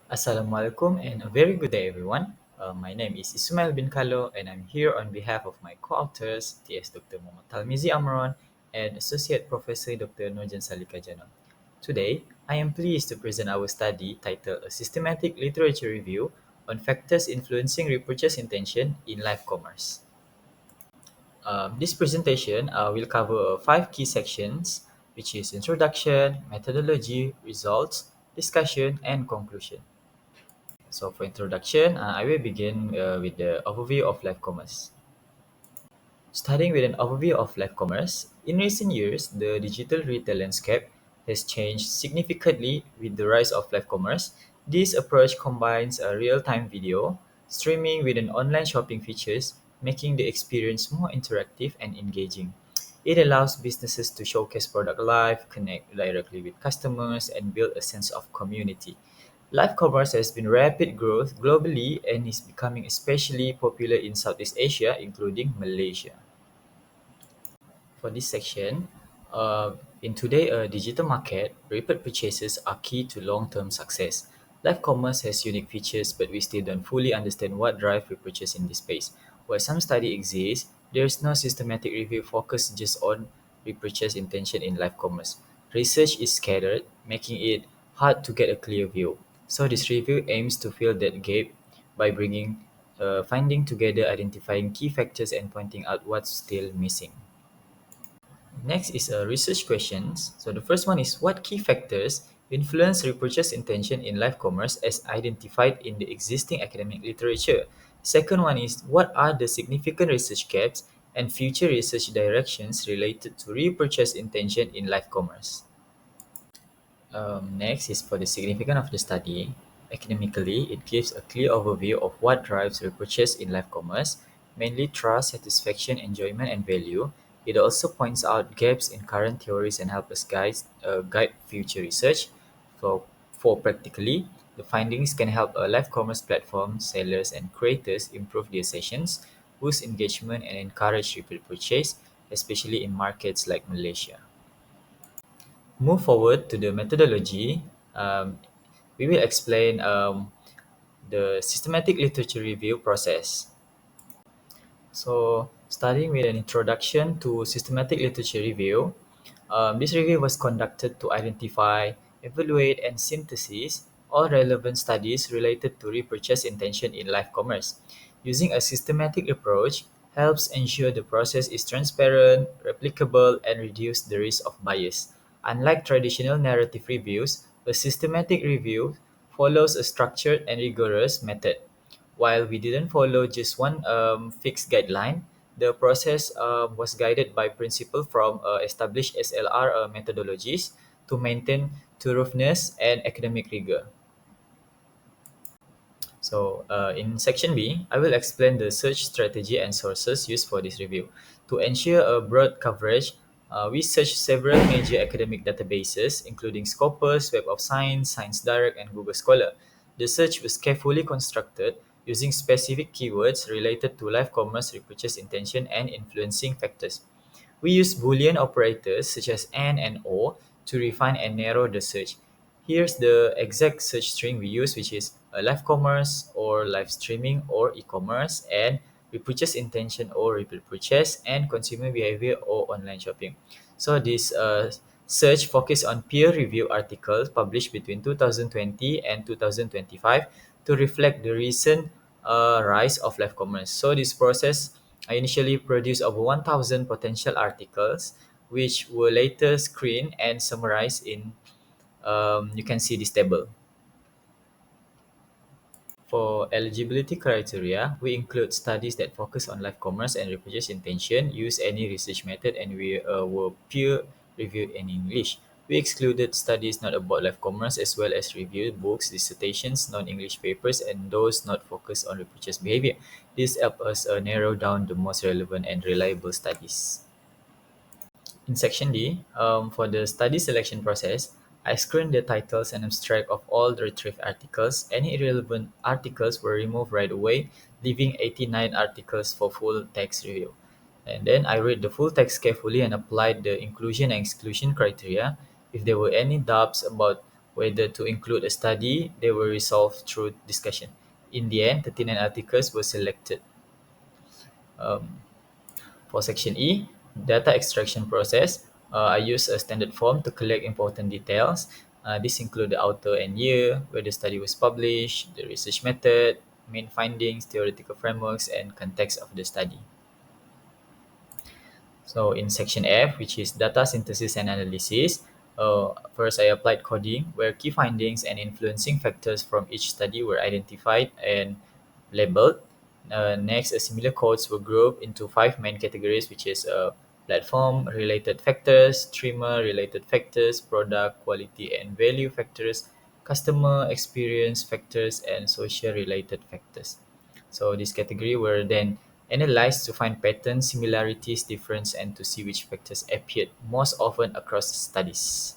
Assalamualaikum and a very good day, everyone. My name is Ismail bin Kalo, and I'm here on behalf of my co-authors, T.S. Dr. Muhammad Talmizi Amron and Associate Professor Dr. Nurjan Salika Janon. Today, I am pleased to present our study titled A Systematic Literature Review on Factors Influencing Repurchase Intention in Live Commerce. This presentation will cover five key sections, which is introduction, methodology, results, discussion, and conclusion. So for introduction, I will begin with the overview of live commerce. Starting with an overview of live commerce, in recent years, the digital retail landscape has changed significantly with the rise of live commerce. This approach combines a real-time video, streaming with an online shopping features, making the experience more interactive and engaging. It allows businesses to showcase product live, connect directly with customers, and build a sense of community. Live commerce has been rapid growth globally and is becoming especially popular in Southeast Asia, including Malaysia. For this section, in today a digital market, repeat purchases are key to long-term success. Live commerce has unique features, but we still don't fully understand what drives repurchase in this space. While some study exists, there is no systematic review focused just on repurchase intention in live commerce. Research is scattered, making it hard to get a clear view. So this review aims to fill that gap by bringing finding together, identifying key factors, and pointing out what's still missing. Next is a research questions. So the first one is what key factors influence repurchase intention in live commerce as identified in the existing academic literature. Second one is what are the significant research gaps and future research directions related to repurchase intention in live commerce. Next is for the significance of the study. Academically, it gives a clear overview of what drives repurchase in live commerce, mainly trust, satisfaction, enjoyment, and value. It also points out gaps in current theories and helps us guide future research. For practically, the findings can help a live commerce platform, sellers, and creators improve their sessions, boost engagement, and encourage repeat purchase, especially in markets like Malaysia. Move forward to the methodology, um, we will explain the systematic literature review process. So, starting with an introduction to systematic literature review, this review was conducted to identify, evaluate, and synthesize all relevant studies related to repurchase intention in live commerce. Using a systematic approach helps ensure the process is transparent, replicable, and reduce the risk of bias. Unlike traditional narrative reviews, a systematic review follows a structured and rigorous method. While we didn't follow just one fixed guideline, the process was guided by principles from established SLR methodologies to maintain thoroughness and academic rigor. So, in section B, I will explain the search strategy and sources used for this review. To ensure a broad coverage, we searched several major academic databases, including Scopus, Web of Science, Science Direct, and Google Scholar. The search was carefully constructed using specific keywords related to live commerce repurchase intention and influencing factors. We use Boolean operators such as and or to refine and narrow the search. Here's the exact search string we use, which is live commerce or live streaming or e-commerce, and repurchase intention or repeat purchase, and consumer behavior or online shopping. So this search focus on peer-reviewed articles published between 2020 and 2025 to reflect the recent rise of live commerce. So this process I initially produced over 1,000 potential articles, which were later screened and summarized in, you can see this table. For eligibility criteria, we include studies that focus on live commerce and repurchase intention, use any research method, and we were peer reviewed in English. We excluded studies not about live commerce as well as reviewed books, dissertations, non-English papers, and those not focused on repurchase behavior. This helped us narrow down the most relevant and reliable studies. In section D, for the study selection process, I screened the titles and abstract of all the retrieved articles. Any irrelevant articles were removed right away, leaving 89 articles for full text review. And then I read the full text carefully and applied the inclusion and exclusion criteria. If there were any doubts about whether to include a study. They were resolved through discussion. In the end, 39 articles were selected. Um, for section E, data extraction process, I use a standard form to collect important details. This include the author and year, where the study was published, the research method, main findings, theoretical frameworks, and context of the study. So in section F, which is data synthesis and analysis, first I applied coding, where key findings and influencing factors from each study were identified and labeled. Next, similar codes were grouped into five main categories, which is platform-related factors, streamer-related factors, product quality and value factors, customer experience factors, and social-related factors. So this category were then analyzed to find patterns, similarities, difference, and to see which factors appeared most often across studies.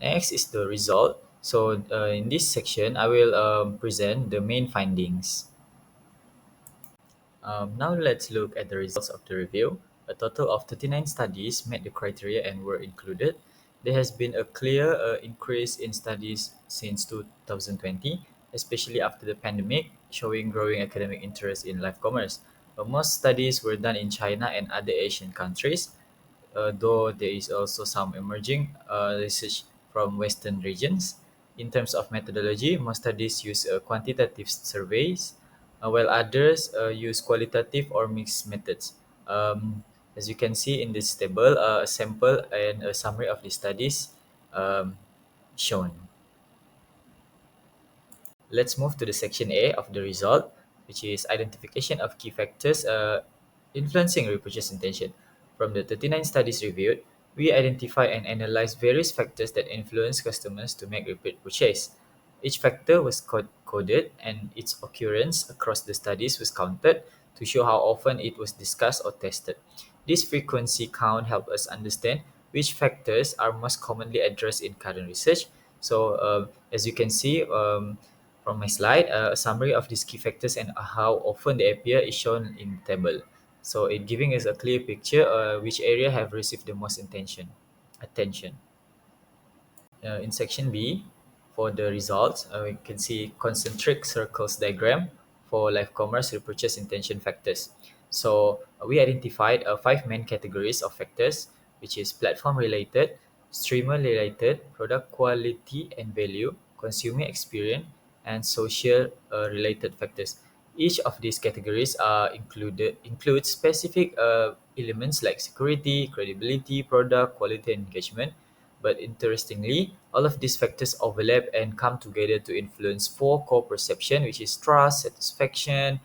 Next is the result. So in this section, I will present the main findings. Now let's look at the results of the review. A total of 39 studies met the criteria and were included. There has been a clear increase in studies since 2020, especially after the pandemic, showing growing academic interest in life commerce. Most studies were done in China and other Asian countries, though there is also some emerging research from Western regions. In terms of methodology, most studies use quantitative surveys, while others use qualitative or mixed methods. As you can see in this table, a sample and a summary of the studies um, shown. Let's move to the section A of the result, which is identification of key factors influencing repurchase intention. From the 39 studies reviewed, we identify and analyze various factors that influence customers to make repeat purchase. Each factor was coded and its occurrence across the studies was counted to show how often it was discussed or tested. This frequency count helps us understand which factors are most commonly addressed in current research. So, as you can see, from my slide, a summary of these key factors and how often they appear is shown in the table. So it giving us a clear picture which area have received the most attention. In section B, for the results, we can see concentric circles diagram for live commerce repurchase intention factors. So we identified five main categories of factors, which is platform related, streamer related, product quality and value, consumer experience, and social related factors. Each of these categories are include specific elements like security, credibility, product quality, and engagement. But interestingly, all of these factors overlap and come together to influence four core perception, which is trust, satisfaction,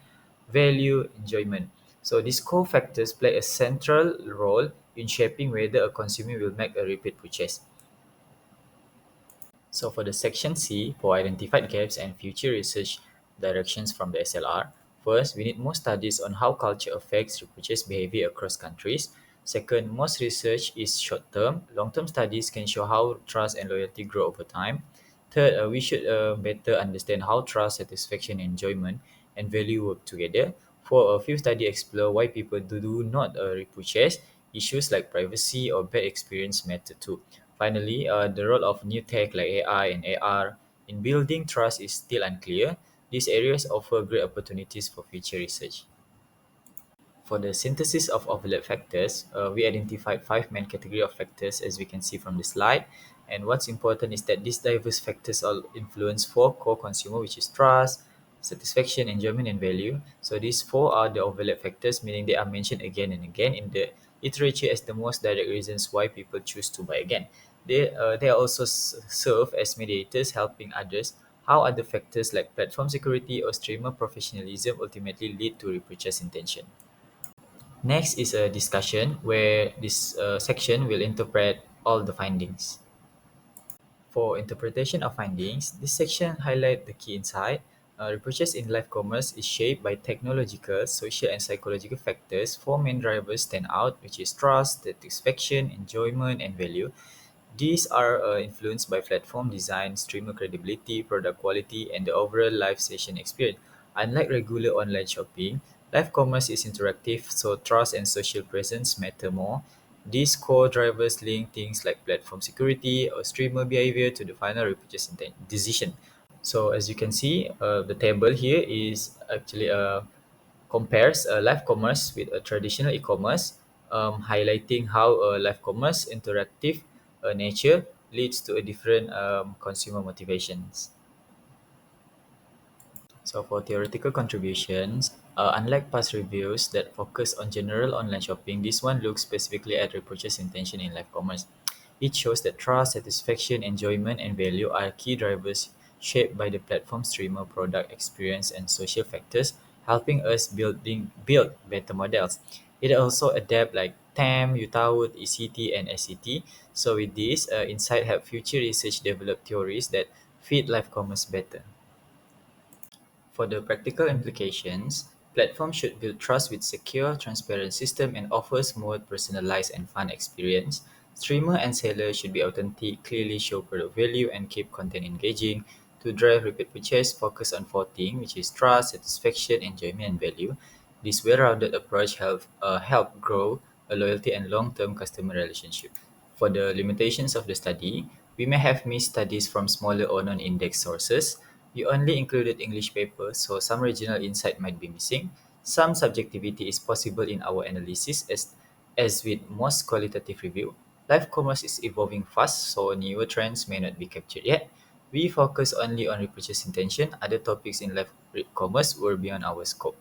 value, enjoyment. So these core factors play a central role in shaping whether a consumer will make a repeat purchase. So for the section C, for identified gaps and future research directions from the SLR, first, we need more studies on how culture affects repurchase behavior across countries. Second, most research is short-term. Long-term studies can show how trust and loyalty grow over time. Third, we should better understand how trust, satisfaction, enjoyment, and value work together. For a few studies explore why people do not repurchase. Issues like privacy or bad experience matter too. Finally, the role of new tech like AI and AR in building trust is still unclear. These areas offer great opportunities for future research. For the synthesis of overlap factors, we identified five main category of factors as we can see from the slide. And what's important is that these diverse factors all influence four core consumer, which is trust, satisfaction, enjoyment, and value. So these four are the overlap factors, meaning they are mentioned again and again in the literature as the most direct reasons why people choose to buy again. They also serve as mediators, helping others how other factors like platform security or streamer professionalism ultimately lead to repurchase intention. Next is a discussion where this section will interpret all the findings. For interpretation of findings, this section highlight the key insight. Repurchase in live commerce is shaped by technological, social, and psychological factors. Four main drivers stand out, which is trust, satisfaction, enjoyment, and value. These are influenced by platform design, streamer credibility, product quality, and the overall live session experience. Unlike regular online shopping, live commerce is interactive, so trust and social presence matter more. These core drivers link things like platform security or streamer behavior to the final repurchase decision. So as you can see, the table here is actually compares live commerce with a traditional e-commerce, highlighting how live commerce interactive nature leads to a different consumer motivations. So for theoretical contributions, unlike past reviews that focus on general online shopping, this one looks specifically at repurchase intention in live commerce. It shows that trust, satisfaction, enjoyment, and value are key drivers shaped by the platform streamer product experience and social factors, helping us build better models. It also adapt like TAM, UTAUT, ECT, and SCT. So with this, insight help future research develop theories that fit live commerce better. For the practical implications, platforms should build trust with secure, transparent system and offer smooth, personalized, and fun experience. Streamer and seller should be authentic, clearly show product value, and keep content engaging. To drive repeat purchase, focus on four things, which is trust, satisfaction, enjoyment, and value. This well-rounded approach help grow a loyalty and long-term customer relationship. For the limitations of the study, we may have missed studies from smaller or non-indexed sources. We only included English papers, so some regional insight might be missing. Some subjectivity is possible in our analysis, as with most qualitative review. Live commerce is evolving fast, so newer trends may not be captured yet. We focus only on repurchase intention. Other topics in live commerce were beyond our scope.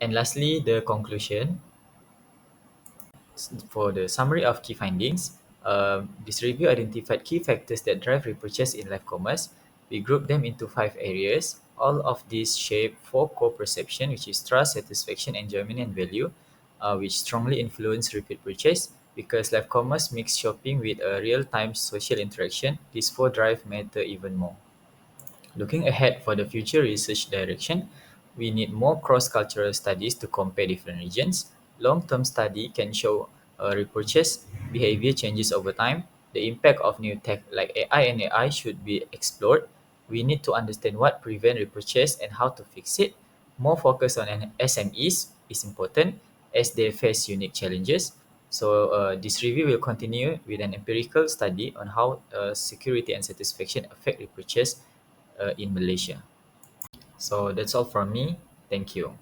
And lastly, the conclusion. For the summary of key findings, this review identified key factors that drive repurchase in live commerce. We grouped them into five areas. All of these shape four core perception, which is trust, satisfaction, enjoyment, and value, which strongly influence repeat purchase. Because live commerce mix shopping with a real-time social interaction, these four drive matter even more. Looking ahead for the future research direction, we need more cross-cultural studies to compare different regions. Long-term study can show repurchase behavior changes over time. The impact of new tech like AI and AI should be explored. We need to understand what prevent repurchase and how to fix it. More focus on SMEs is important as they face unique challenges. So this review will continue with an empirical study on how security and satisfaction affect repurchase in Malaysia. So that's all from me. Thank you.